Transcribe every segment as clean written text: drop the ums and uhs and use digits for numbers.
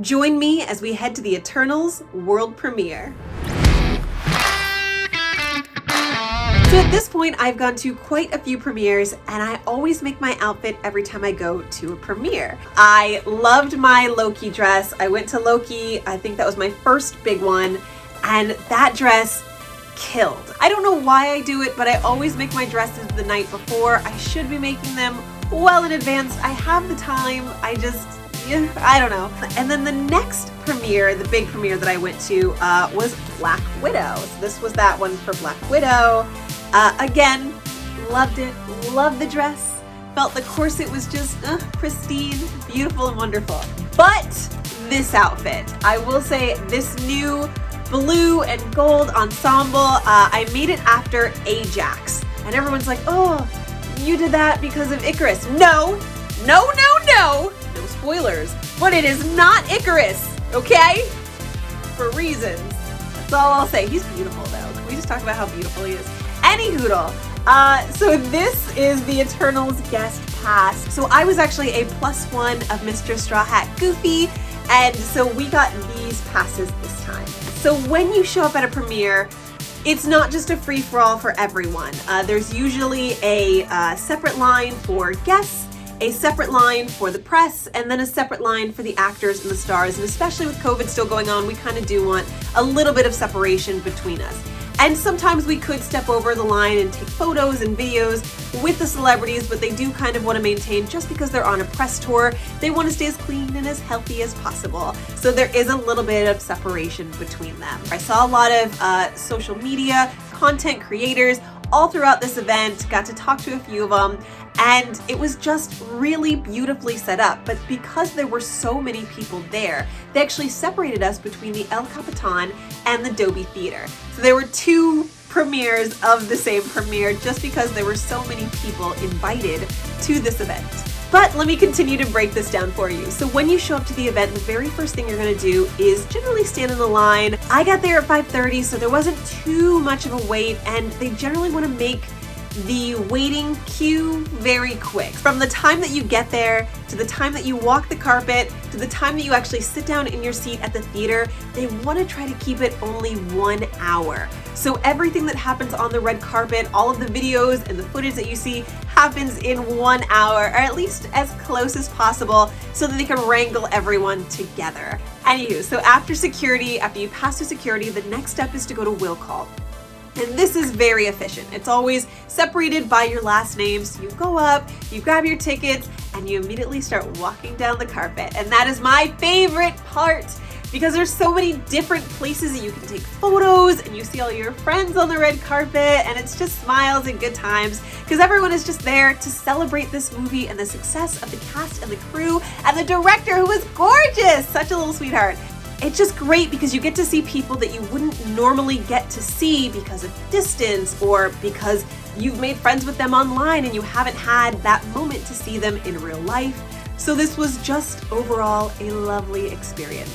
Join me as we head to the Eternals world premiere. So at this point, I've gone to quite a few premieres, and I always make my outfit every time I go to a premiere. I loved my Loki dress. I went to Loki, I think that was my first big one, and that dress killed. I don't know why I do it, but I always make my dresses the night before. I should be making them well in advance. I have the time, I don't know. And then the next premiere, the big premiere that I went to was Black Widow. So this was that one for Black Widow. Again, loved it, loved the dress. Felt the corset was just pristine, beautiful and wonderful. But this outfit, I will say this new blue and gold ensemble, I made it after Ajax. And everyone's like, oh, you did that because of Icarus. No spoilers, but it is not Icarus, okay? For reasons. That's all I'll say. He's beautiful though. Can we just talk about how beautiful he is? Any hoodle. So this is the Eternals guest pass. So I was actually a +1 of Mr. Straw Hat Goofy, and so we got these passes this time. So when you show up at a premiere, it's not just a free-for-all for everyone. There's usually a separate line for guests, a separate line for the press, and then a separate line for the actors and the stars. And especially with COVID still going on, we kind of do want a little bit of separation between us. And sometimes we could step over the line and take photos and videos with the celebrities, but they do kind of want to maintain, just because they're on a press tour, they want to stay as clean and as healthy as possible. So there is a little bit of separation between them. I saw a lot of social media, content creators all throughout this event, got to talk to a few of them, and it was just really beautifully set up. But because there were so many people there, they actually separated us between the El Capitan and the Dolby Theater. So there were two premieres of the same premiere just because there were so many people invited to this event. But let me continue to break this down for you. So when you show up to the event, the very first thing you're gonna do is generally stand in the line. I got there at 5:30, so there wasn't too much of a wait, and they generally wanna make the waiting queue very quick. From the time that you get there, to the time that you walk the carpet, to the time that you actually sit down in your seat at the theater, they want to try to keep it only 1 hour. So everything that happens on the red carpet, all of the videos and the footage that you see happens in 1 hour, or at least as close as possible, so that they can wrangle everyone together. Anywho, so after security, after you pass through security, the next step is to go to will call. And this is very efficient. It's always separated by your last name. So you go up, you grab your tickets, and you immediately start walking down the carpet. And that is my favorite part, because there's so many different places that you can take photos, and you see all your friends on the red carpet, and it's just smiles and good times, because everyone is just there to celebrate this movie and the success of the cast and the crew and the director, who is gorgeous, such a little sweetheart. It's just great because you get to see people that you wouldn't normally get to see because of distance, or because you've made friends with them online and you haven't had that moment to see them in real life. So this was just overall a lovely experience.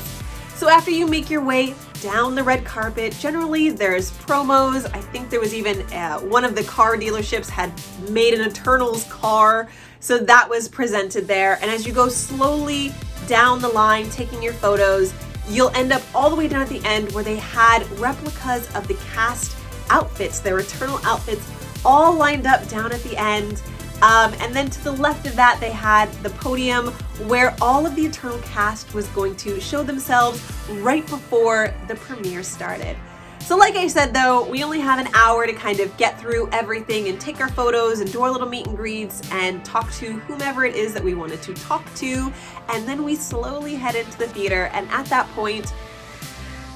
So after you make your way down the red carpet, generally there's promos. I think there was even one of the car dealerships had made an Eternals car, so that was presented there. And as you go slowly down the line taking your photos, you'll end up all the way down at the end where they had replicas of the cast outfits, their Eternal outfits, all lined up down at the end. And then to the left of that, they had the podium where all of the Eternal cast was going to show themselves right before the premiere started. So like I said though, we only have an hour to kind of get through everything and take our photos and do our little meet and greets and talk to whomever it is that we wanted to talk to. And then we slowly head into the theater, and at that point,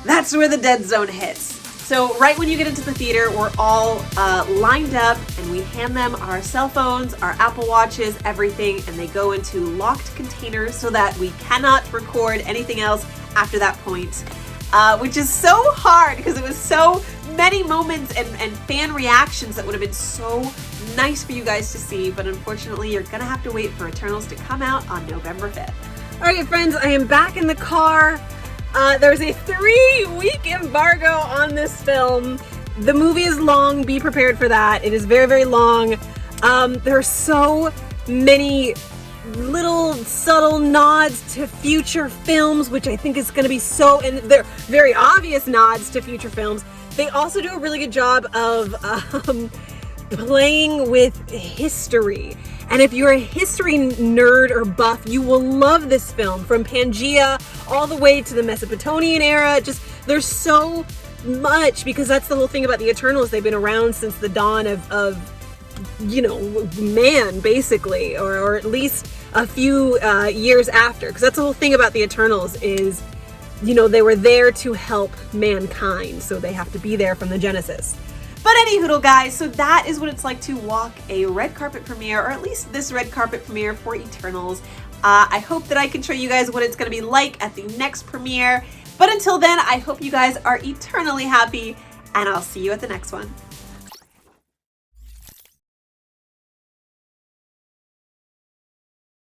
that's where the dead zone hits. So right when you get into the theater, we're all lined up, and we hand them our cell phones, our Apple Watches, everything, and they go into locked containers so that we cannot record anything else after that point. Which is so hard because it was so many moments and fan reactions that would have been so nice for you guys to see, but unfortunately you're gonna have to wait for Eternals to come out on November 5th. All right, friends, I am back in the car. There's a 3-week embargo on this film. The movie is long, be prepared for that. It is very, very long. There are so many little subtle nods to future films, which I think is going to be so, and they're very obvious nods to future films. They also do a really good job of playing with history. And if you're a history nerd or buff, you will love this film. From Pangaea all the way to the Mesopotamian era. Just, there's so much, because that's the whole thing about the Eternals. They've been around since the dawn of you know, man, basically, or at least a few years after. Because that's the whole thing about the Eternals is, you know, they were there to help mankind. So they have to be there from the Genesis. But anyhoodle, guys, so that is what it's like to walk a red carpet premiere, or at least this red carpet premiere for Eternals. I hope that I can show you guys what it's going to be like at the next premiere. But until then, I hope you guys are eternally happy, and I'll see you at the next one.